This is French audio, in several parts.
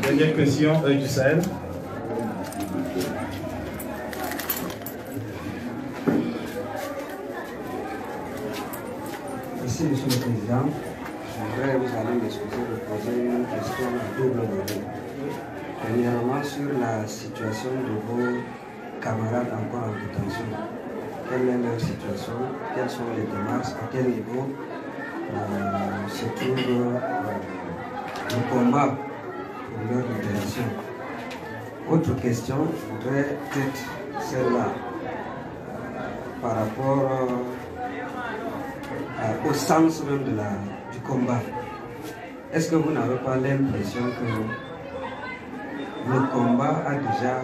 Dernière question, Œil du Sahel. Merci, Monsieur le Président. Je voudrais, vous allez m'excuser de poser une question à double volet. Premièrement, sur la situation de vos camarades encore en détention. Quelle est leur situation? Quelles sont les démarches? À quel niveau se trouve le combat pour leur libération? Autre question, je voudrais peut-être celle-là par rapport au sens même du combat. Est-ce que vous n'avez pas l'impression que le combat a déjà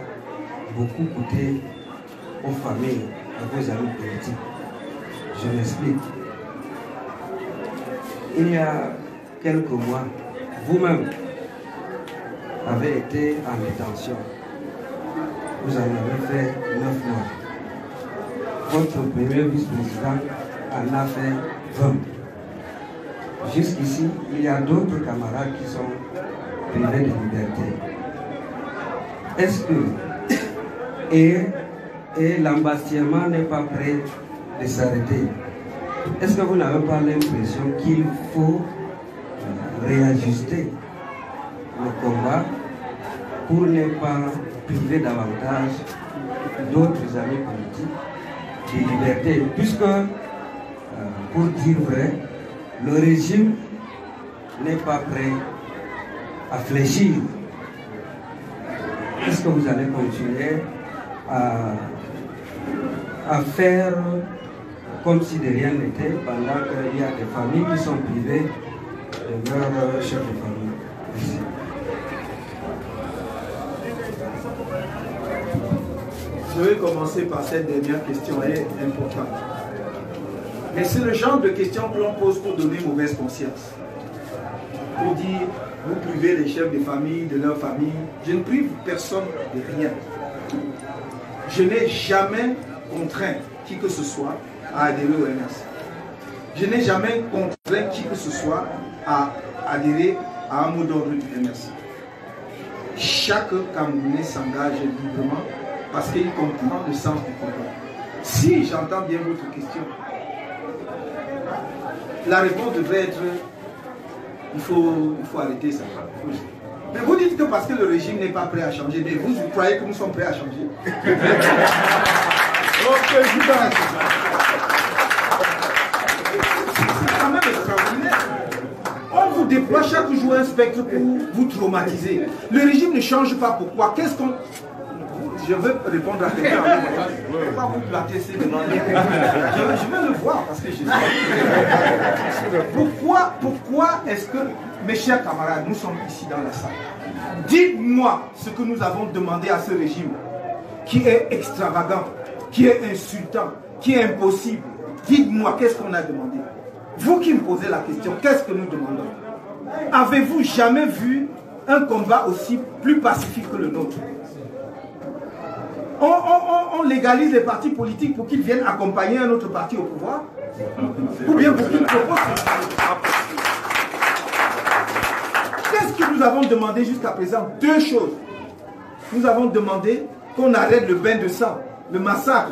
beaucoup coûté aux familles, à vos amis politiques? Je m'explique. Il y a quelques mois, vous-même avez été en détention. Vous en avez fait 9 mois. Votre premier vice-président en a fait 20. Jusqu'ici, il y a d'autres camarades qui sont privés de liberté. Est-ce que et l'embastillement n'est pas prêt de s'arrêter? Est-ce que vous n'avez pas l'impression qu'il faut réajuster le combat pour ne pas priver davantage d'autres amis politiques de liberté? Puisque, pour dire vrai, le régime n'est pas prêt à fléchir. Est-ce que vous allez continuer à faire comme si de rien n'était pendant qu'il y a des familles qui sont privées de leur chef de famille? Merci. Je vais commencer par cette dernière question, elle est importante. Mais c'est le genre de question que l'on pose pour donner mauvaise conscience. Pour dire, vous privez les chefs de famille de leur famille. Je ne prive personne de rien. Je n'ai jamais contraint qui que ce soit à adhérer au MS. Je n'ai jamais contraint qui que ce soit à adhérer à un mot d'ordre du MS. Chaque Camerounais s'engage librement parce qu'il comprend le sens du combat. Si j'entends bien votre question, la réponse devrait être il faut arrêter ça. Mais vous dites que parce que le régime n'est pas prêt à changer, mais vous croyez que nous sommes prêts à changer? C'est quand même extraordinaire. On vous déploie chaque jour un spectre pour vous traumatiser. Le régime ne change pas. Pourquoi? Qu'est-ce qu'on... Je veux répondre à quelqu'un. Je ne vais pas vous plater ces demandes. Je vais le voir parce que je sais. Pourquoi est-ce que, mes chers camarades, nous sommes ici dans la salle? Dites-moi ce que nous avons demandé à ce régime qui est extravagant, qui est insultant, qui est impossible. Dites-moi qu'est-ce qu'on a demandé. Vous qui me posez la question, qu'est-ce que nous demandons? Avez-vous jamais vu un combat aussi plus pacifique que le nôtre? On légalise les partis politiques pour qu'ils viennent accompagner un autre parti au pouvoir, ou bien pour qu'ils proposent. Qu'est-ce que nous avons demandé jusqu'à présent? Deux choses. Nous avons demandé qu'on arrête le bain de sang, le massacre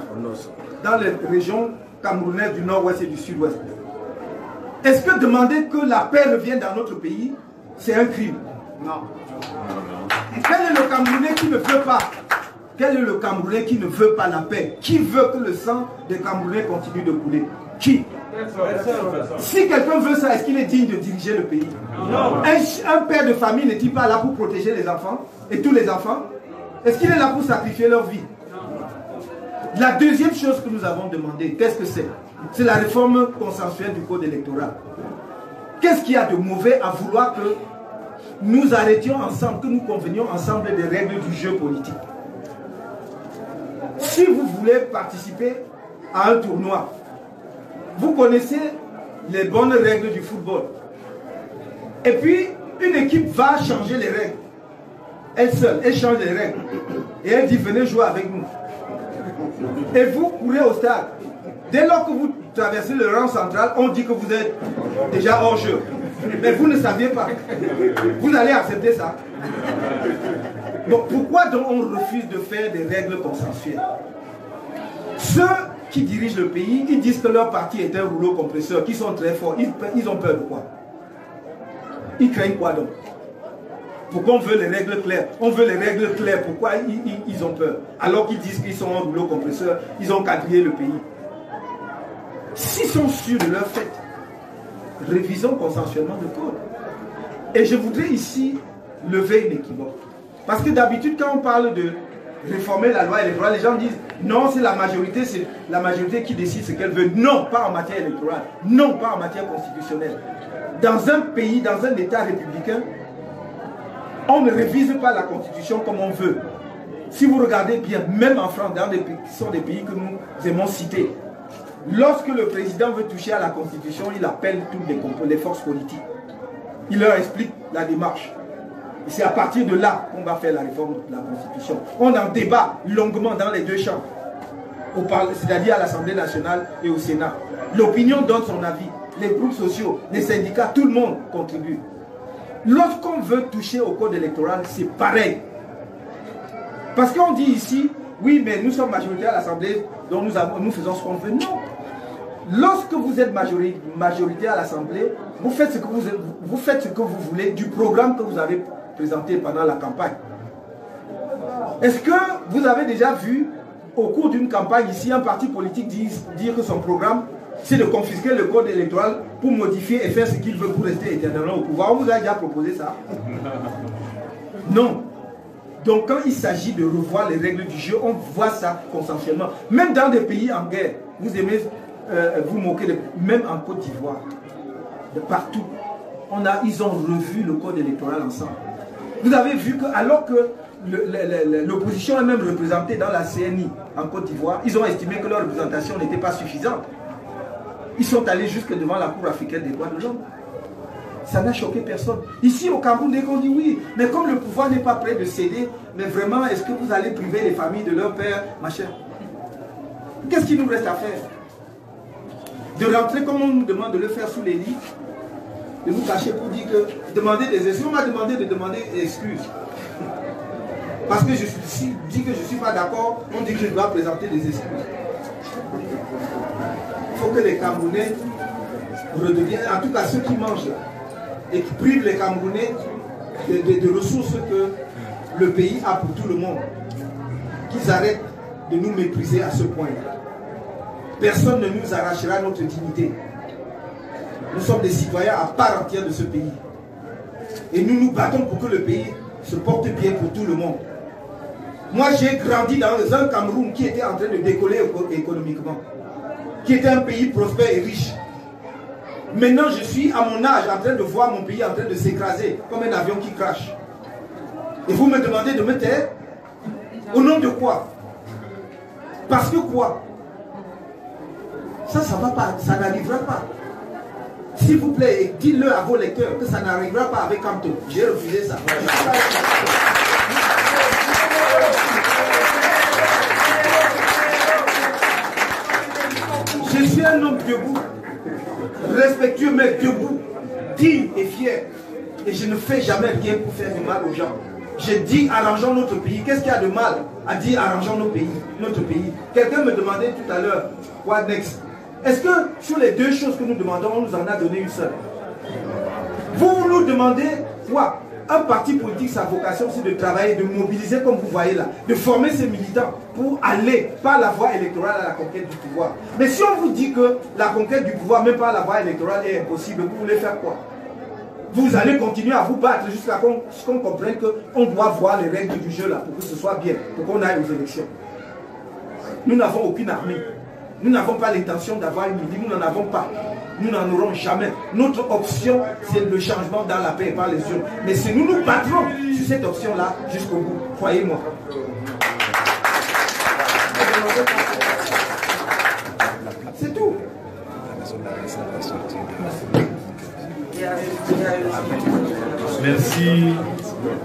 dans les régions camerounaises du nord-ouest et du sud-ouest. Est-ce que demander que la paix revienne dans notre pays, c'est un crime? Non. Quel est le Camerounais qui ne veut pas? Quel est le Camerounais qui ne veut pas la paix? Qui veut que le sang des Camerounais continue de couler? Qui? Si quelqu'un veut ça, est-ce qu'il est digne de diriger le pays? Non. Un père de famille n'est-il pas là pour protéger les enfants et tous les enfants? Est-ce qu'il est là pour sacrifier leur vie? La deuxième chose que nous avons demandé, qu'est-ce que c'est? C'est la réforme consensuelle du code électoral. Qu'est-ce qu'il y a de mauvais à vouloir que nous arrêtions ensemble, que nous convenions ensemble des règles du jeu politique? Si vous voulez participer à un tournoi, vous connaissez les bonnes règles du football. Et puis, une équipe va changer les règles. Elle seule, elle change les règles. Et elle dit, venez jouer avec nous. Et vous courez au stade. Dès lors que vous traversez le rang central, on dit que vous êtes déjà hors jeu. Mais vous ne saviez pas. Vous allez accepter ça. Donc pourquoi donc on refuse de faire des règles consensuelles? Ceux qui dirigent le pays, ils disent que leur parti est un rouleau compresseur, qu'ils sont très forts. Ils ont peur de quoi? Ils craignent quoi donc? Pourquoi on veut les règles claires? On veut les règles claires. Pourquoi ils ont peur? Alors qu'ils disent qu'ils sont un rouleau compresseur, ils ont quadrillé le pays. S'ils sont sûrs de leur fait, révisons consensuellement le code. Et je voudrais ici lever une équivoque. Parce que d'habitude, quand on parle de réformer la loi électorale, les gens disent non, c'est la majorité qui décide ce qu'elle veut. Non, pas en matière électorale. Non, pas en matière constitutionnelle. Dans un pays, dans un État républicain, on ne révise pas la Constitution comme on veut. Si vous regardez bien, même en France, dans des pays qui sont des pays que nous aimons citer, lorsque le président veut toucher à la Constitution, il appelle toutes les forces politiques. Il leur explique la démarche. Et c'est à partir de là qu'on va faire la réforme de la Constitution. On en débat longuement dans les deux chambres, c'est-à-dire à l'Assemblée nationale et au Sénat. L'opinion donne son avis. Les groupes sociaux, les syndicats, tout le monde contribue. Lorsqu'on veut toucher au code électoral, c'est pareil. Parce qu'on dit ici, oui, mais nous sommes majoritaires à l'Assemblée, donc nous faisons ce qu'on veut. Non. Lorsque vous êtes majoritaire à l'Assemblée, vous faites ce que vous voulez du programme que vous avez présenté pendant la campagne. Est-ce que vous avez déjà vu, au cours d'une campagne ici, un parti politique dire que son programme, c'est de confisquer le code électoral pour modifier et faire ce qu'il veut pour rester éternellement au pouvoir? On vous a déjà proposé ça? Non. Donc quand il s'agit de revoir les règles du jeu, on voit ça consensuellement. Même dans des pays en guerre, vous aimez vous moquer, même en Côte d'Ivoire, de partout, ils ont revu le code électoral ensemble. Vous avez vu que alors que l'opposition est même représentée dans la CNI en Côte d'Ivoire, ils ont estimé que leur représentation n'était pas suffisante. Ils sont allés jusque devant la Cour africaine des droits de l'homme. Ça n'a choqué personne. Ici au Cameroun, dès qu'on dit oui, mais comme le pouvoir n'est pas prêt de céder, mais vraiment, est-ce que vous allez priver les familles de leur père, machin? Qu'est-ce qu'il nous reste à faire? De rentrer comme on nous demande de le faire sous les lits, de nous cacher pour dire que demander des excuses. On m'a demandé de demander des excuses. Parce que je dis que je ne suis pas d'accord, on dit que je dois présenter des excuses. Il faut que les Camerounais redeviennent, en tout cas ceux qui mangent là, et qui privent les Camerounais de ressources que le pays a pour tout le monde, qu'ils arrêtent de nous mépriser à ce point-là. Personne ne nous arrachera notre dignité. Nous sommes des citoyens à part entière de ce pays. Et nous nous battons pour que le pays se porte bien pour tout le monde. Moi, j'ai grandi dans un Cameroun qui était en train de décoller économiquement, qui était un pays prospère et riche. Maintenant, je suis à mon âge en train de voir mon pays en train de s'écraser comme un avion qui crache. Et vous me demandez de me taire? Au nom de quoi? Parce que quoi? Ça va pas, ça n'arrivera pas. S'il vous plaît, dites-le à vos lecteurs que ça n'arrivera pas avec Camto. J'ai refusé ça. Je suis un homme debout, respectueux mais debout, digne et fier. Et je ne fais jamais rien pour faire du mal aux gens. Je dis arrangeons notre pays. Qu'est-ce qu'il y a de mal à dire arrangeons notre pays? Quelqu'un me demandait tout à l'heure, what next? Est-ce que sur les deux choses que nous demandons, on nous en a donné une seule? Vous nous demandez quoi? Un parti politique, sa vocation, c'est de travailler, de mobiliser comme vous voyez là, de former ses militants pour aller par la voie électorale à la conquête du pouvoir. Mais si on vous dit que la conquête du pouvoir, même par la voie électorale, est impossible, vous voulez faire quoi? Vous allez continuer à vous battre jusqu'à ce qu'on comprenne qu'on doit voir les règles du jeu là pour que ce soit bien, pour qu'on aille aux élections. Nous n'avons aucune armée. Nous n'avons pas l'intention d'avoir une milice, nous n'en avons pas. Nous n'en aurons jamais. Notre option, c'est le changement dans la paix et par les urnes. Mais si nous nous battrons sur cette option-là jusqu'au bout, croyez-moi. C'est tout.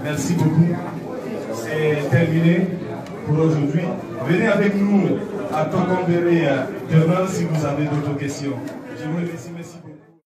Merci beaucoup. C'est terminé pour aujourd'hui. Venez avec nous à Tokombéré demain si vous avez d'autres questions. Je vous remercie.